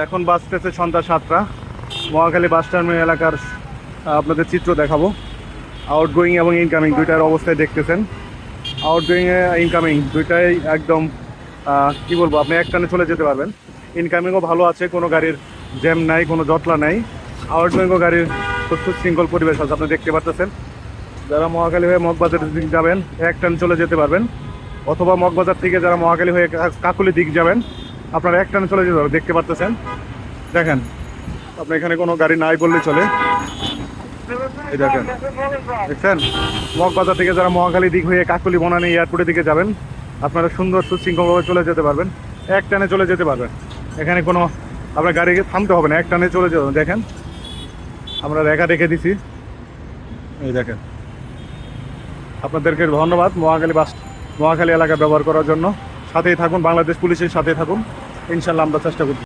এখন বাজতেছে সন্ধ্যা 7টা। Mohakhali bus terminal এলাকার আপনাদের চিত্র দেখাবো। আউটগোয়িং এবং ইনকামিং দুইটার অবস্থায় দেখতেছেন। আউটগোয়িং ইনকামিং দুইটাই একদম কি বলবো, আপনি একটানে চলে যেতে পারবেন। ইনকামিংও ভালো আছে, কোনো গাড়ির জ্যাম নাই, কোনো জটলা নাই। আউটগোয়িংও গাড়ির খুব সুশৃঙ্খল পরিবেশ আছে, আপনি দেখতে পাচ্ছেন। যারা মহাখালী হয়ে মগবাজারের দিক যাবেন একটানে চলে যেতে পারবেন, অথবা মগবাজার থেকে যারা মহাখালী হয়ে কাকুলি দিক যাবেন আপনারা একটানে চলে যেতে পারবেন। দেখতে পাচ্ছেন, দেখেন আপনি এখানে কোনো গাড়ি নাই বললেই চলে। এই দেখেন, দেখছেন মগবাজার থেকে যারা মহাখালী দিক হয়ে কাকুলি বনানী এয়ারপোর্টের দিকে যাবেন আপনারা সুন্দর সুশৃঙ্খলভাবে চলে যেতে পারবেন, একটানে চলে যেতে পারবেন। এখানে কোনো আপনার গাড়িকে থামতে হবে না, একটানে চলে যেতে হবে। দেখেন আমরা রেখা রেখে দিছি, এই দেখেন। আপনাদেরকে ধন্যবাদ মহাখালী এলাকা ব্যবহার করার জন্য। সাথেই থাকুন, বাংলাদেশ পুলিশের সাথেই থাকুন, ইনশাল্লাহ আমরা চেষ্টা করব।